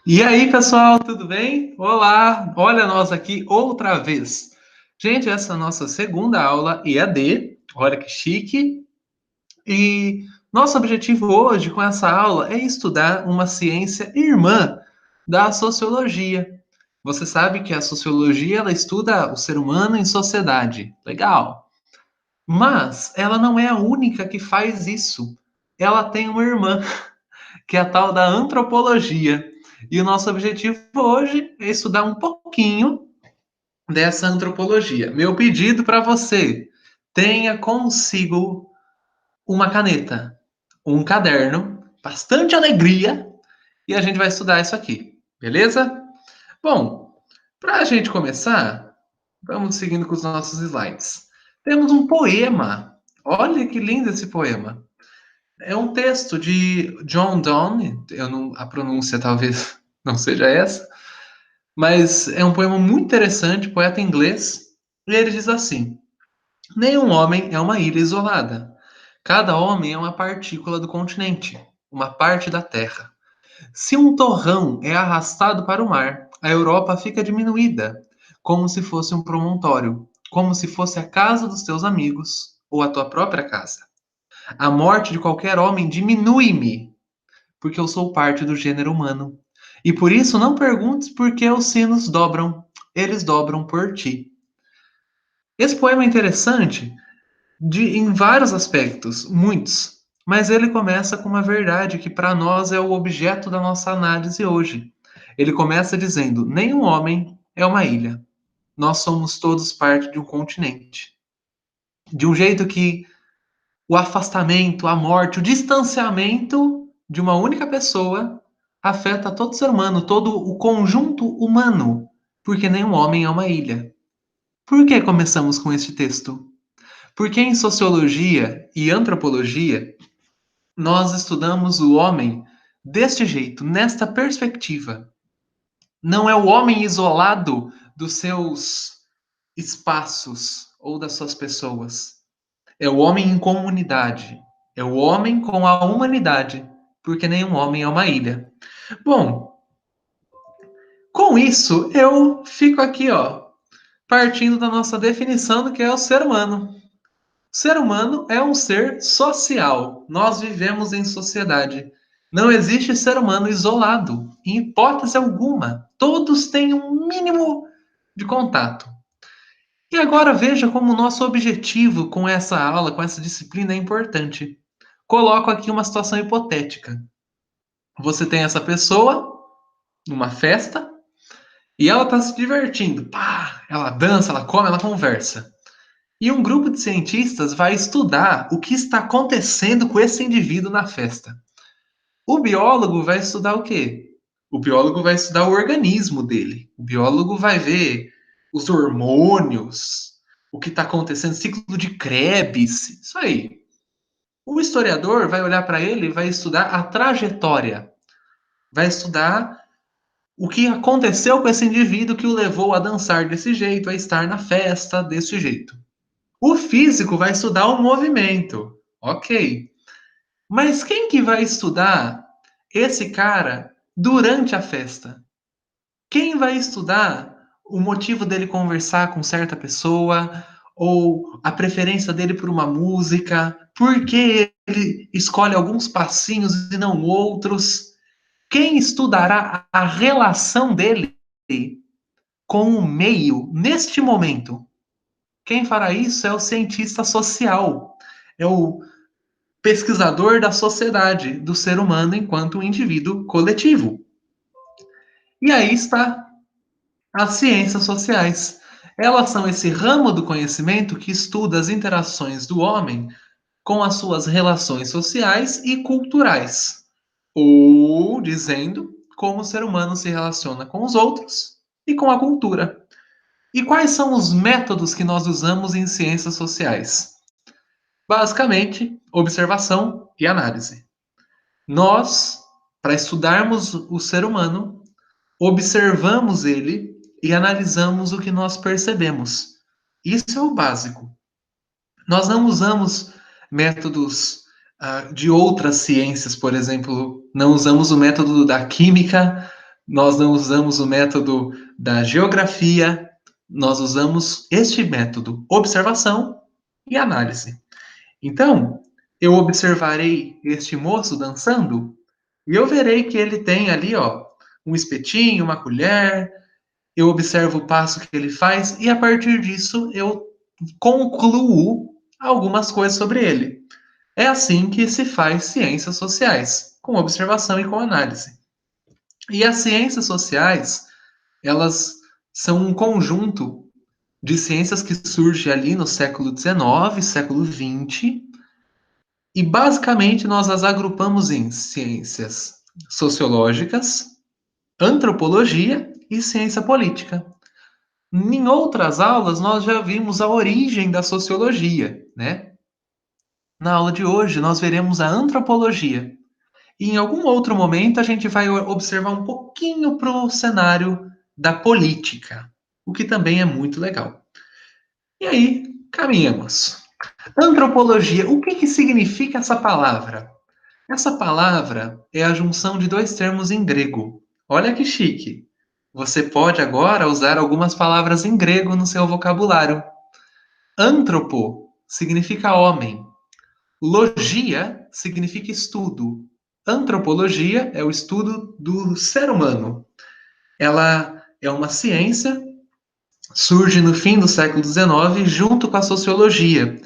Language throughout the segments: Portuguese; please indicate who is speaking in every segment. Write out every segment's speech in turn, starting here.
Speaker 1: E aí, pessoal, tudo bem? Olá, olha nós aqui outra vez. Gente, essa é a nossa segunda aula EAD, olha que chique. E nosso objetivo hoje com essa aula é estudar uma ciência irmã da sociologia. Você sabe que a sociologia ela estuda o ser humano em sociedade. Legal. Mas ela não é a única que faz isso. Ela tem uma irmã que é a tal da antropologia. E o nosso objetivo hoje é estudar um pouquinho dessa antropologia. Meu pedido para você: tenha consigo uma caneta, um caderno, bastante alegria, e a gente vai estudar isso aqui, beleza? Bom, para a gente começar, vamos seguindo com os nossos slides. Temos um poema. Olha que lindo esse poema. É um texto de John Donne, a pronúncia talvez não seja essa, mas é um poema muito interessante, poeta inglês, e ele diz assim: nenhum homem é uma ilha isolada. Cada homem é uma partícula do continente, uma parte da Terra. Se um torrão é arrastado para o mar, a Europa fica diminuída, como se fosse um promontório, como se fosse a casa dos teus amigos ou a tua própria casa. A morte de qualquer homem diminui-me, porque eu sou parte do gênero humano. E por isso não perguntes por que os sinos dobram, eles dobram por ti. Esse poema é interessante em vários aspectos, muitos, mas ele começa com uma verdade que para nós é o objeto da nossa análise hoje. Ele começa dizendo: nenhum homem é uma ilha. Nós somos todos parte de um continente. De um jeito que o afastamento, a morte, o distanciamento de uma única pessoa afeta todo ser humano, todo o conjunto humano, porque nenhum homem é uma ilha. Por que começamos com este texto? Porque em sociologia e antropologia nós estudamos o homem deste jeito, nesta perspectiva. Não é o homem isolado dos seus espaços ou das suas pessoas. É o homem em comunidade. É o homem com a humanidade, porque nenhum homem é uma ilha. Bom, com isso eu fico aqui, ó, partindo da nossa definição do que é o ser humano. O ser humano é um ser social. Nós vivemos em sociedade. Não existe ser humano isolado, em hipótese alguma. Todos têm um mínimo de contato. E agora veja como o nosso objetivo com essa aula, com essa disciplina é importante. Coloco aqui uma situação hipotética. Você tem essa pessoa numa festa e ela está se divertindo. Pá, ela dança, ela come, ela conversa. E um grupo de cientistas vai estudar o que está acontecendo com esse indivíduo na festa. O biólogo vai estudar o quê? O biólogo vai estudar o organismo dele. O biólogo vai ver os hormônios, o que está acontecendo, ciclo de Krebs, isso aí. O historiador vai olhar para ele e vai estudar a trajetória, vai estudar o que aconteceu com esse indivíduo que o levou a dançar desse jeito, a estar na festa desse jeito. O físico vai estudar o movimento, ok. Mas quem que vai estudar esse cara durante a festa? Quem vai estudar o motivo dele conversar com certa pessoa, ou a preferência dele por uma música, por que ele escolhe alguns passinhos e não outros? Quem estudará a relação dele com o meio neste momento? Quem fará isso é o cientista social, é o pesquisador da sociedade, do ser humano enquanto um indivíduo coletivo. E aí está as ciências sociais. Elas são esse ramo do conhecimento que estuda as interações do homem com as suas relações sociais e culturais. Ou, dizendo, como o ser humano se relaciona com os outros e com a cultura. E quais são os métodos que nós usamos em ciências sociais? Basicamente, observação e análise. Nós, para estudarmos o ser humano, observamos ele e analisamos o que nós percebemos. Isso é o básico. Nós não usamos métodos de outras ciências, por exemplo, não usamos o método da química Nós não usamos o método da geografia, nós usamos este método, observação e análise. Então, eu observarei este moço dançando e eu verei que ele tem ali, ó, um espetinho, uma colher. Eu observo o passo que ele faz e a partir disso eu concluo algumas coisas sobre ele. É assim que se faz ciências sociais, com observação e com análise. E as ciências sociais, elas são um conjunto de ciências que surge ali no século XIX, século XX, e basicamente nós as agrupamos em ciências sociológicas, antropologia e ciência política. Em outras aulas, nós já vimos a origem da sociologia, né? Na aula de hoje, nós veremos a antropologia. E em algum outro momento, a gente vai observar um pouquinho para o cenário da política, o que também é muito legal. E aí, caminhamos. Antropologia, o que significa essa palavra? Essa palavra é a junção de dois termos em grego. Olha que chique. Você pode agora usar algumas palavras em grego no seu vocabulário. Antropo significa homem. Logia significa estudo. Antropologia é o estudo do ser humano. Ela é uma ciência, surge no fim do século XIX junto com a sociologia.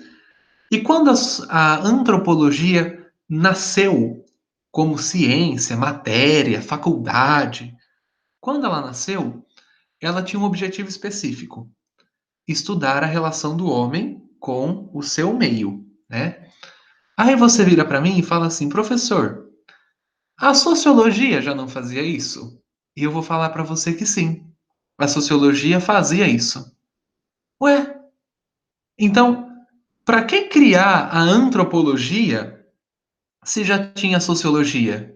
Speaker 1: E quando a antropologia nasceu como ciência, matéria, faculdade, quando ela nasceu, ela tinha um objetivo específico: estudar a relação do homem com o seu meio, né? Aí você vira para mim e fala assim, professor, a sociologia já não fazia isso? E eu vou falar para você que sim, a sociologia fazia isso. Ué, então, para que criar a antropologia se já tinha sociologia?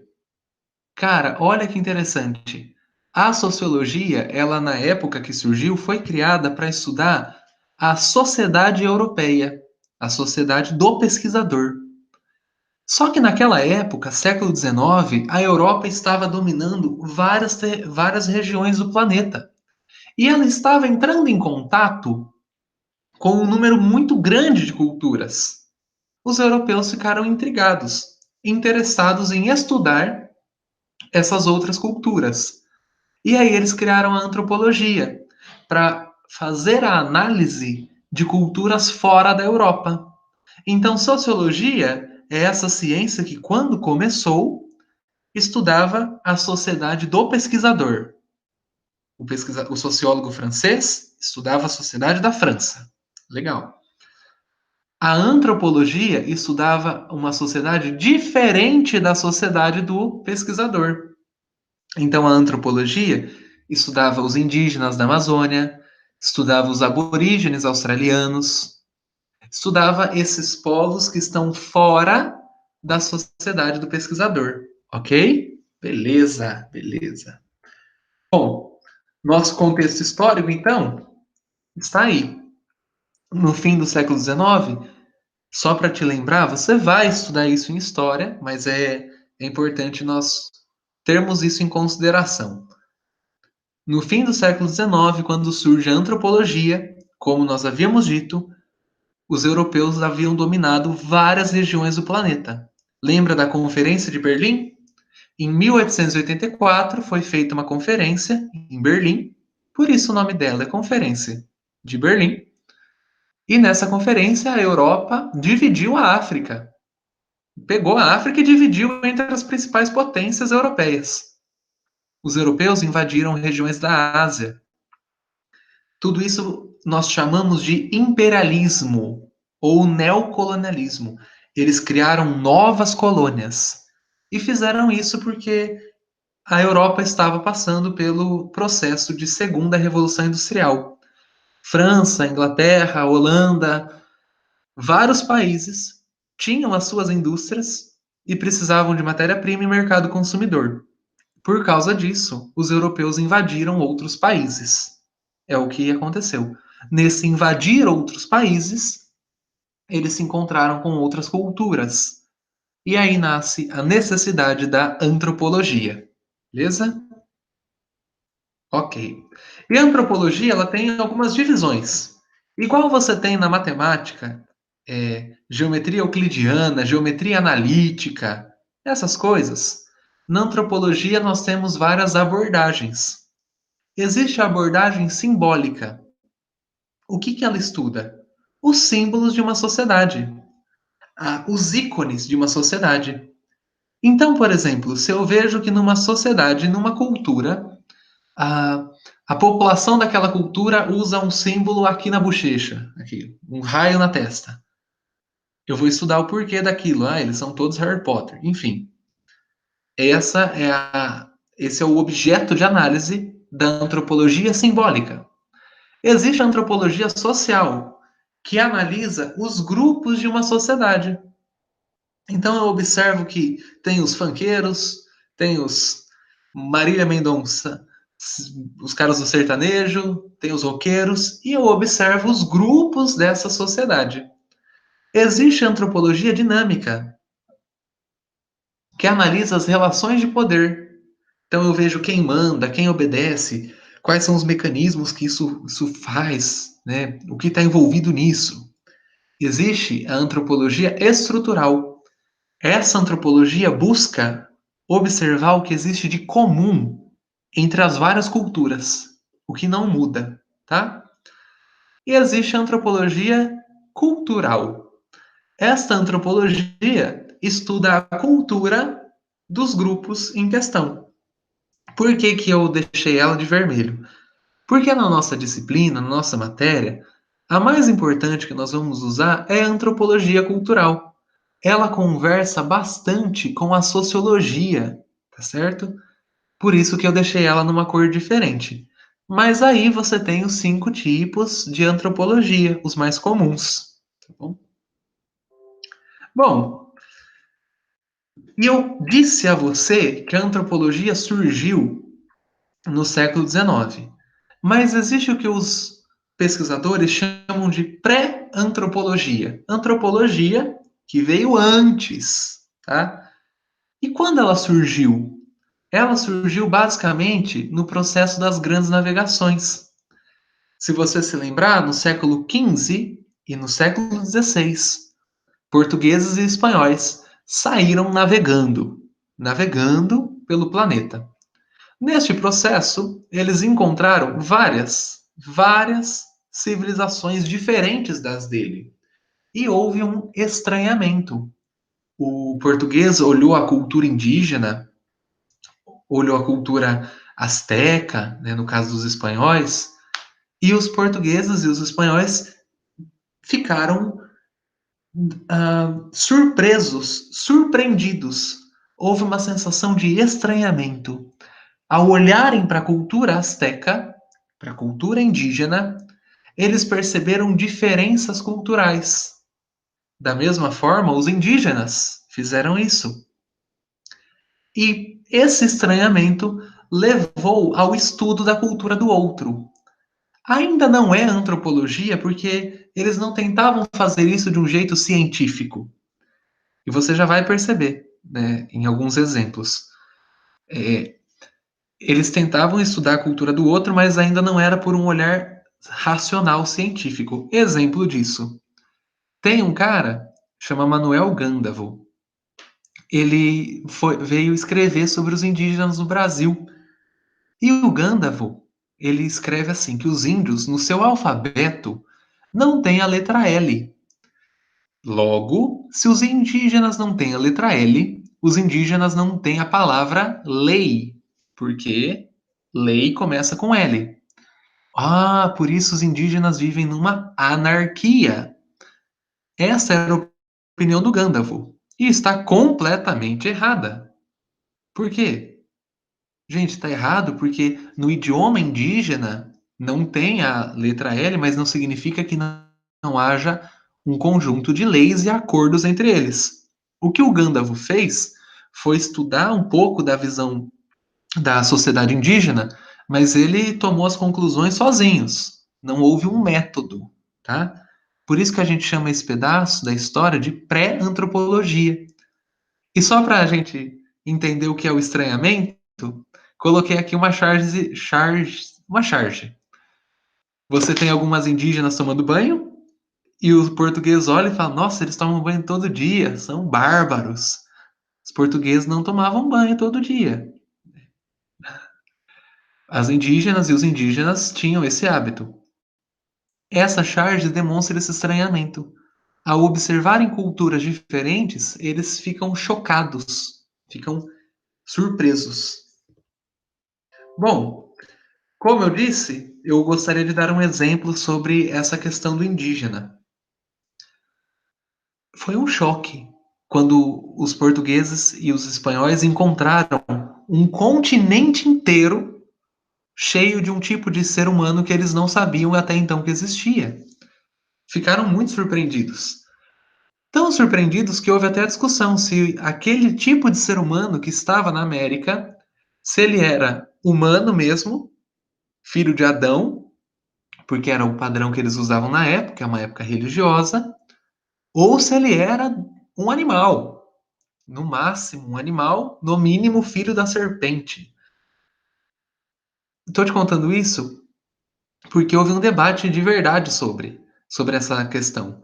Speaker 1: Cara, olha que interessante. A sociologia, ela na época que surgiu, foi criada para estudar a sociedade europeia, a sociedade do pesquisador. Só que naquela época, século XIX, a Europa estava dominando várias regiões do planeta. E ela estava entrando em contato com um número muito grande de culturas. Os europeus ficaram intrigados, interessados em estudar essas outras culturas. E aí eles criaram a antropologia para fazer a análise de culturas fora da Europa. Então, sociologia é essa ciência que, quando começou, estudava a sociedade do pesquisador. O sociólogo francês estudava a sociedade da França. Legal. A antropologia estudava uma sociedade diferente da sociedade do pesquisador. Então, a antropologia estudava os indígenas da Amazônia, estudava os aborígenes australianos, estudava esses povos que estão fora da sociedade do pesquisador, ok? Beleza, beleza. Bom, nosso contexto histórico, então, está aí. No fim do século XIX, só para te lembrar, você vai estudar isso em história, mas é importante nós termos isso em consideração. No fim do século XIX, quando surge a antropologia, como nós havíamos dito, os europeus haviam dominado várias regiões do planeta. Lembra da Conferência de Berlim? Em 1884 foi feita uma conferência em Berlim, por isso o nome dela é Conferência de Berlim. E nessa conferência a Europa dividiu a África. Pegou a África e dividiu entre as principais potências europeias. Os europeus invadiram regiões da Ásia. Tudo isso nós chamamos de imperialismo ou neocolonialismo. Eles criaram novas colônias e fizeram isso porque a Europa estava passando pelo processo de segunda revolução industrial. França, Inglaterra, Holanda, vários países tinham as suas indústrias e precisavam de matéria-prima e mercado consumidor. Por causa disso, os europeus invadiram outros países. É o que aconteceu. Nesse invadir outros países, eles se encontraram com outras culturas. E aí nasce a necessidade da antropologia. Beleza? Ok. E a antropologia, ela tem algumas divisões. Igual você tem na matemática, geometria euclidiana, geometria analítica, essas coisas. Na antropologia, nós temos várias abordagens. Existe a abordagem simbólica. O que que ela estuda? Os símbolos de uma sociedade, os ícones de uma sociedade. Então, por exemplo, se eu vejo que numa sociedade, numa cultura, a, a população daquela cultura usa um símbolo aqui na bochecha, aqui, um raio na testa. Eu vou estudar o porquê daquilo. Ah, eles são todos Harry Potter. Enfim, essa é esse é o objeto de análise da antropologia simbólica. Existe a antropologia social, que analisa os grupos de uma sociedade. Então eu observo que tem os funkeiros, tem os Marília Mendonça, os caras do sertanejo, tem os roqueiros, e eu observo os grupos dessa sociedade. Existe a antropologia dinâmica, que analisa as relações de poder. Então eu vejo quem manda, quem obedece, quais são os mecanismos que isso faz, né? O que está envolvido nisso. Existe a antropologia estrutural. Essa antropologia busca observar o que existe de comum entre as várias culturas, o que não muda, tá? E existe a antropologia cultural. Esta antropologia estuda a cultura dos grupos em questão. Por que que eu deixei ela de vermelho? Porque na nossa disciplina, na nossa matéria, a mais importante que nós vamos usar é a antropologia cultural. Ela conversa bastante com a sociologia, tá certo? Por isso que eu deixei ela numa cor diferente. Mas aí você tem os 5 tipos de antropologia, os mais comuns. Tá bom? Bom, e eu disse a você que a antropologia surgiu no século XIX. Mas existe o que os pesquisadores chamam de pré-antropologia. Antropologia que veio antes, tá? E quando ela surgiu? Ela surgiu basicamente no processo das grandes navegações. Se você se lembrar, no século XV e no século XVI, portugueses e espanhóis saíram navegando pelo planeta. Neste processo, eles encontraram várias civilizações diferentes das dele. E houve um estranhamento. O português olhou a cultura indígena, olhou a cultura asteca, né, no caso dos espanhóis, e os portugueses e os espanhóis ficaram surpresos, surpreendidos. Houve uma sensação de estranhamento. Ao olharem para a cultura asteca, para a cultura indígena, eles perceberam diferenças culturais. Da mesma forma, os indígenas fizeram isso. E esse estranhamento levou ao estudo da cultura do outro. Ainda não é antropologia porque eles não tentavam fazer isso de um jeito científico. E você já vai perceber, né, em alguns exemplos. É, eles tentavam estudar a cultura do outro, mas ainda não era por um olhar racional científico. Exemplo disso. Tem um cara, chama Manuel Gandavo. Veio escrever sobre os indígenas no Brasil. E o Gandavo, ele escreve assim, que os índios, no seu alfabeto, não têm a letra L. Logo, se os indígenas não têm a letra L, os indígenas não têm a palavra lei, porque lei começa com L. Ah, por isso os indígenas vivem numa anarquia. Essa era a opinião do Gandalf. E está completamente errada. Por quê? Gente, está errado porque no idioma indígena não tem a letra L, mas não significa que não haja um conjunto de leis e acordos entre eles. O que o Gandalf fez foi estudar um pouco da visão da sociedade indígena, mas ele tomou as conclusões sozinhos. Não houve um método, tá? Por isso que a gente chama esse pedaço da história de pré-antropologia. E só para a gente entender o que é o estranhamento, Coloquei aqui uma charge. Você tem algumas indígenas tomando banho e o português olha e fala: Nossa, eles tomam banho todo dia, são bárbaros. Os portugueses não tomavam banho todo dia. As indígenas e os indígenas tinham esse hábito. Essa charge demonstra esse estranhamento. Ao observarem culturas diferentes, eles ficam chocados, ficam surpresos. Bom, como eu disse, eu gostaria de dar um exemplo sobre essa questão do indígena. Foi um choque quando os portugueses e os espanhóis encontraram um continente inteiro cheio de um tipo de ser humano que eles não sabiam até então que existia. Ficaram muito surpreendidos. Tão surpreendidos que houve até a discussão se aquele tipo de ser humano que estava na América, se ele era humano mesmo, filho de Adão, porque era o padrão que eles usavam na época, é uma época religiosa, ou se ele era um animal, no máximo um animal, no mínimo filho da serpente. Estou te contando isso porque houve um debate de verdade sobre essa questão.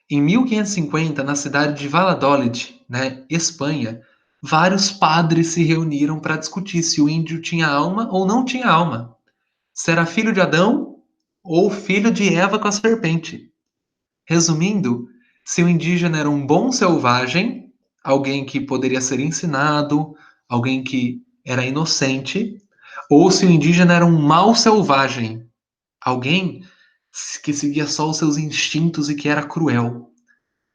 Speaker 1: Em 1550, na cidade de Valladolid, né, Espanha, vários padres se reuniram para discutir se o índio tinha alma ou não tinha alma. Se era filho de Adão ou filho de Eva com a serpente. Resumindo, se o indígena era um bom selvagem, alguém que poderia ser ensinado, alguém que era inocente, ou se o indígena era um mau selvagem, alguém que seguia só os seus instintos e que era cruel.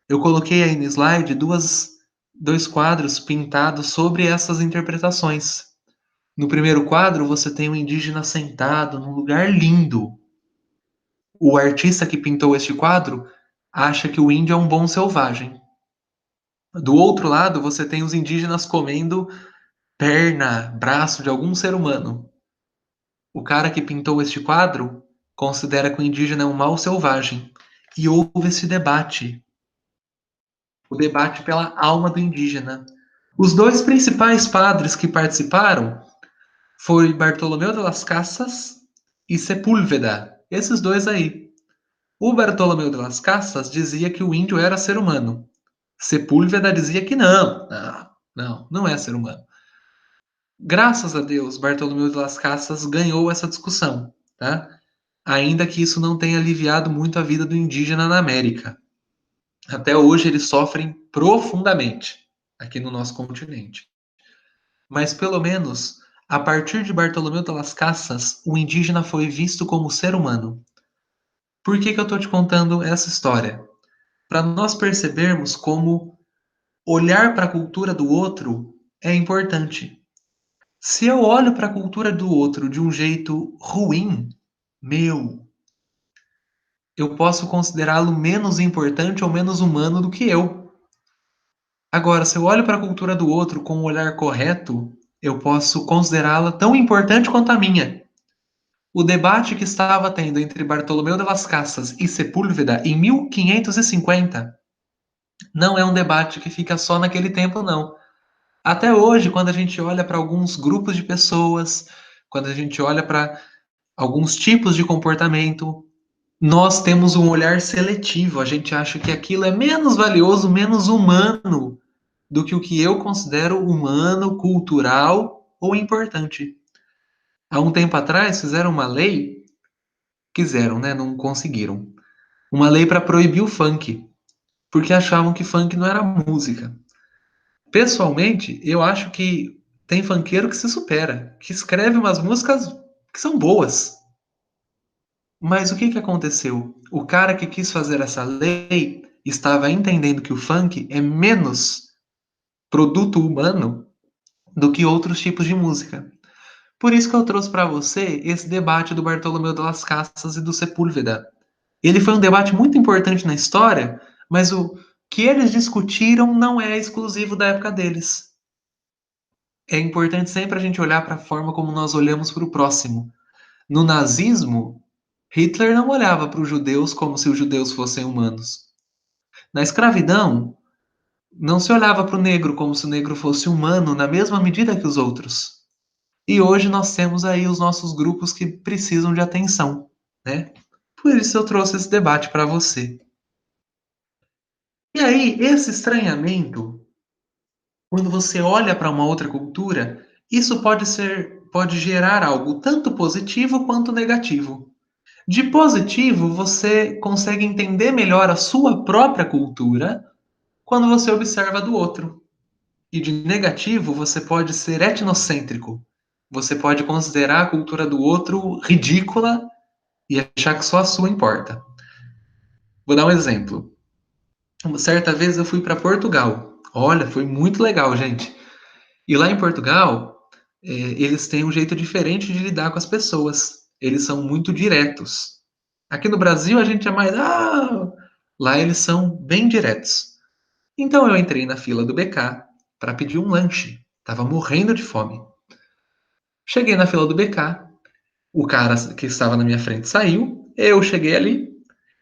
Speaker 1: Eu coloquei aí no slide dois quadros pintados sobre essas interpretações. No primeiro quadro, você tem um indígena sentado num lugar lindo. O artista que pintou este quadro acha que o índio é um bom selvagem. Do outro lado, você tem os indígenas comendo perna, braço de algum ser humano. O cara que pintou este quadro considera que o indígena é um mau selvagem. E houve esse debate, o debate pela alma do indígena. Os dois principais padres que participaram foi Bartolomeu de las Casas e Sepúlveda. Esses dois aí. O Bartolomeu de las Casas dizia que o índio era ser humano. Sepúlveda dizia que não é ser humano. Graças a Deus, Bartolomeu de las Casas ganhou essa discussão, tá? Ainda que isso não tenha aliviado muito a vida do indígena na América. Até hoje eles sofrem profundamente aqui no nosso continente. Mas pelo menos, a partir de Bartolomeu de las Casas, o indígena foi visto como ser humano. Por que eu estou te contando essa história? Para nós percebermos como olhar para a cultura do outro é importante. Se eu olho para a cultura do outro de um jeito ruim, eu posso considerá-lo menos importante ou menos humano do que eu. Agora, se eu olho para a cultura do outro com um olhar correto, eu posso considerá-la tão importante quanto a minha. O debate que estava tendo entre Bartolomeu de las Casas e Sepúlveda em 1550 não é um debate que fica só naquele tempo, não. Até hoje, quando a gente olha para alguns grupos de pessoas, quando a gente olha para alguns tipos de comportamento, nós temos um olhar seletivo. A gente acha que aquilo é menos valioso, menos humano do que o que eu considero humano, cultural ou importante. Há um tempo atrás fizeram uma lei, quiseram, né? Não conseguiram. Uma lei para proibir o funk, porque achavam que funk não era música. Pessoalmente, eu acho que tem funkeiro que se supera, que escreve umas músicas que são boas. Mas o que que aconteceu? O cara que quis fazer essa lei estava entendendo que o funk é menos produto humano do que outros tipos de música. Por isso que eu trouxe para você esse debate do Bartolomeu de las Casas e do Sepúlveda. Ele foi um debate muito importante na história, mas o que eles discutiram não é exclusivo da época deles. É importante sempre a gente olhar para a forma como nós olhamos para o próximo. No nazismo, Hitler não olhava para os judeus como se os judeus fossem humanos. Na escravidão, não se olhava para o negro como se o negro fosse humano na mesma medida que os outros. E hoje nós temos aí os nossos grupos que precisam de atenção, né? Por isso eu trouxe esse debate para você. E aí, esse estranhamento, quando você olha para uma outra cultura, isso pode gerar algo tanto positivo quanto negativo. De positivo, você consegue entender melhor a sua própria cultura quando você observa do outro. E de negativo, você pode ser etnocêntrico. Você pode considerar a cultura do outro ridícula e achar que só a sua importa. Vou dar um exemplo. Uma certa vez eu fui para Portugal. Olha, foi muito legal, gente. E lá em Portugal, eles têm um jeito diferente de lidar com as pessoas. Eles são muito diretos. Aqui no Brasil a gente é mais. Ah! Lá eles são bem diretos. Então eu entrei na fila do BK para pedir um lanche. Tava morrendo de fome. Cheguei na fila do BK, o cara que estava na minha frente saiu, eu cheguei ali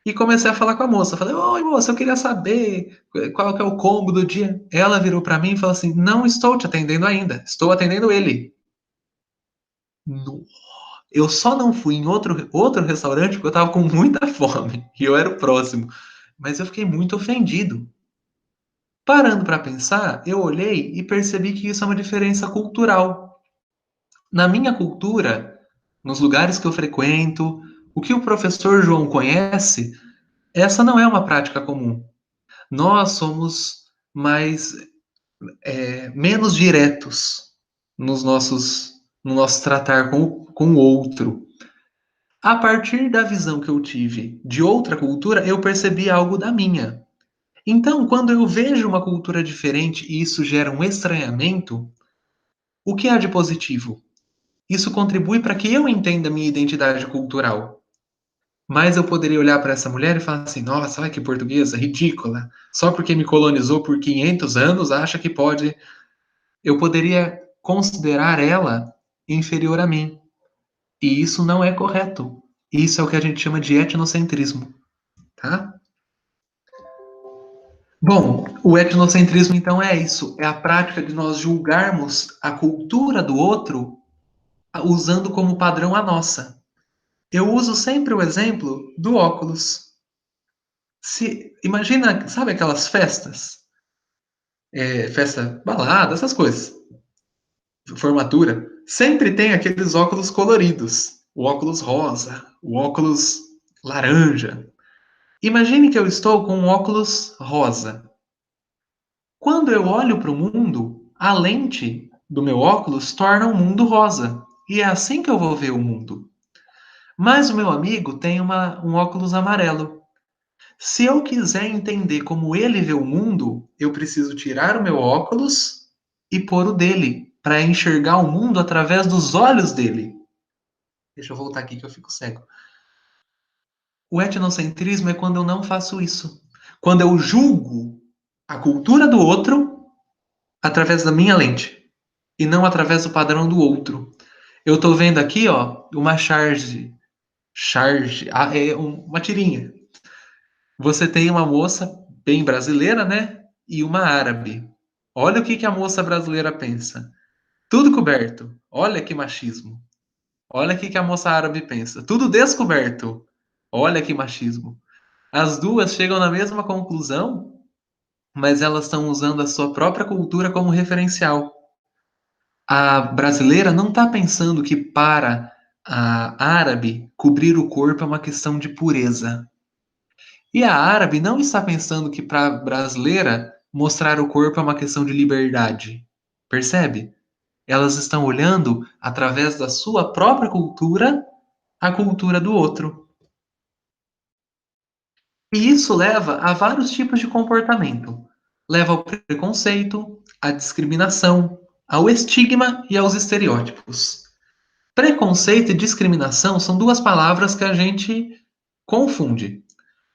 Speaker 1: e comecei a falar com a moça. Falei, oi moça, eu queria saber qual que é o combo do dia. Ela virou para mim e falou assim, não estou te atendendo ainda, estou atendendo ele. No- Eu só não fui em outro restaurante porque eu estava com muita fome e eu era o próximo. Mas eu fiquei muito ofendido. Parando para pensar, eu olhei e percebi que isso é uma diferença cultural. Na minha cultura, nos lugares que eu frequento, o que o professor João conhece, essa não é uma prática comum. Nós somos mais menos diretos no nosso tratar com o outro. A partir da visão que eu tive de outra cultura, eu percebi algo da minha. Então, quando eu vejo uma cultura diferente e isso gera um estranhamento, o que há de positivo? Isso contribui para que eu entenda a minha identidade cultural. Mas eu poderia olhar para essa mulher e falar assim: nossa, olha que portuguesa, ridícula. Só porque me colonizou por 500 anos, acha que pode. Eu poderia considerar ela inferior a mim. E isso não é correto. Isso é o que a gente chama de etnocentrismo, tá? Bom, o etnocentrismo então é isso, é a prática de nós julgarmos a cultura do outro usando como padrão a nossa. Eu uso sempre o exemplo do óculos. Imagina, sabe aquelas festas? Festa, balada, essas coisas, formatura. Sempre tem aqueles óculos coloridos. O óculos rosa, o óculos laranja. Imagine que eu estou com um óculos rosa. Quando eu olho para o mundo, a lente do meu óculos torna o mundo rosa. E é assim que eu vou ver o mundo. Mas o meu amigo tem um óculos amarelo. Se eu quiser entender como ele vê o mundo, eu preciso tirar o meu óculos e pôr o dele, para enxergar o mundo através dos olhos dele. Deixa eu voltar aqui que eu fico cego. O etnocentrismo é quando eu não faço isso. Quando eu julgo a cultura do outro através da minha lente e não através do padrão do outro. Eu estou vendo aqui, ó, uma uma tirinha. Você tem uma moça bem brasileira, né? E uma árabe. Olha o que que a moça brasileira pensa. Tudo coberto. Olha que machismo. Olha o que que a moça árabe pensa. Tudo descoberto. Olha que machismo. As duas chegam na mesma conclusão, mas elas estão usando a sua própria cultura como referencial. A brasileira não está pensando que para a árabe cobrir o corpo é uma questão de pureza. E a árabe não está pensando que para a brasileira mostrar o corpo é uma questão de liberdade. Percebe? Elas estão olhando através da sua própria cultura a cultura do outro. E isso leva a vários tipos de comportamento. Leva ao preconceito, à discriminação, ao estigma e aos estereótipos. Preconceito e discriminação são duas palavras que a gente confunde.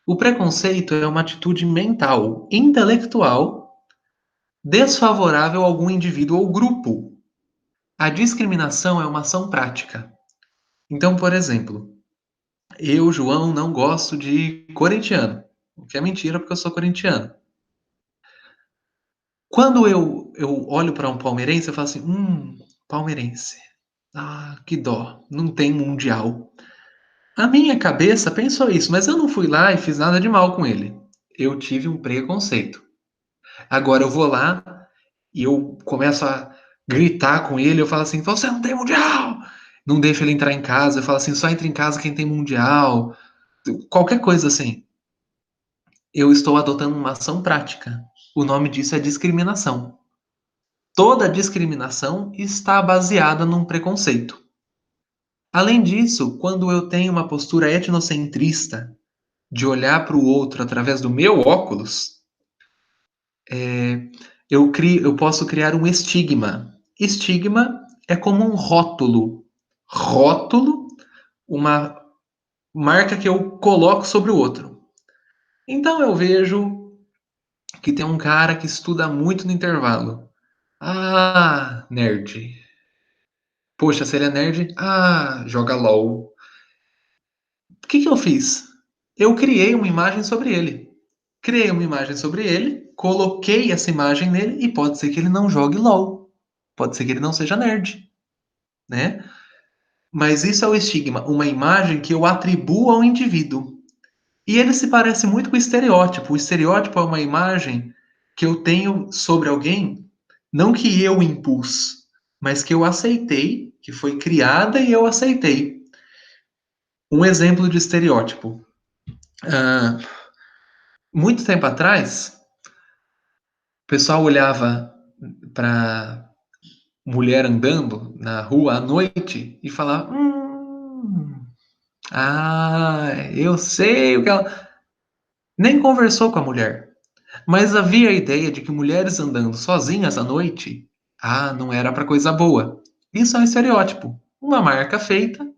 Speaker 1: O preconceito é uma atitude mental, intelectual, desfavorável a algum indivíduo ou grupo. A discriminação é uma ação prática. Então, por exemplo, eu, João, não gosto de corintiano, o que é mentira porque eu sou corintiano. Quando eu olho para um palmeirense, eu falo assim, palmeirense. Ah, que dó, não tem mundial. A minha cabeça pensou isso, mas eu não fui lá e fiz nada de mal com ele. Eu tive um preconceito. Agora eu vou lá e eu começo a gritar com ele, eu falo assim, você não tem mundial! Não deixo ele entrar em casa, eu falo assim, só entra em casa quem tem mundial. Qualquer coisa assim. Eu estou adotando uma ação prática. O nome disso é discriminação. Toda discriminação está baseada num preconceito. Além disso, quando eu tenho uma postura etnocentrista de olhar para o outro através do meu óculos, eu posso criar um estigma. Estigma é como um rótulo. Rótulo, uma marca que eu coloco sobre o outro. Então eu vejo que tem um cara que estuda muito no intervalo. Ah, nerd. Poxa, se ele é nerd, ah, joga LOL. O que que eu fiz? Eu criei uma imagem sobre ele. Criei uma imagem sobre ele, coloquei essa imagem nele e pode ser que ele não jogue LOL. Pode ser que ele não seja nerd, né? Mas isso é o estigma, uma imagem que eu atribuo ao indivíduo. E ele se parece muito com o estereótipo. O estereótipo é uma imagem que eu tenho sobre alguém, não que eu impus, mas que eu aceitei, que foi criada e eu aceitei. Um exemplo de estereótipo. Ah, muito tempo atrás, o pessoal olhava para mulher andando na rua à noite e falava: eu sei o que ela. Nem conversou com a mulher. Mas havia a ideia de que mulheres andando sozinhas à noite, não era para coisa boa. Isso é um estereótipo, uma marca feita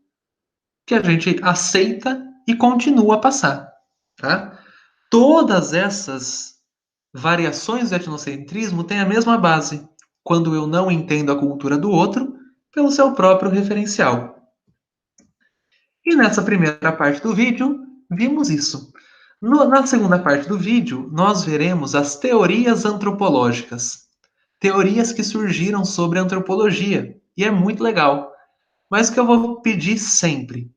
Speaker 1: que a gente aceita e continua a passar, tá? Todas essas variações do etnocentrismo têm a mesma base, quando eu não entendo a cultura do outro pelo seu próprio referencial. E nessa primeira parte do vídeo, vimos isso. Na segunda parte do vídeo, nós veremos as teorias antropológicas. Teorias que surgiram sobre a antropologia. E é muito legal. Mas o que eu vou pedir sempre: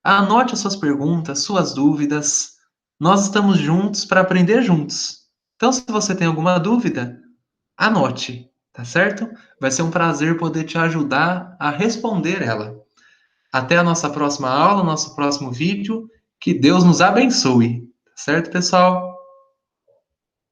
Speaker 1: anote as suas perguntas, suas dúvidas. Nós estamos juntos para aprender juntos. Então, se você tem alguma dúvida, anote, tá certo? Vai ser um prazer poder te ajudar a responder ela. Até a nossa próxima aula, nosso próximo vídeo. Que Deus nos abençoe. Certo, pessoal?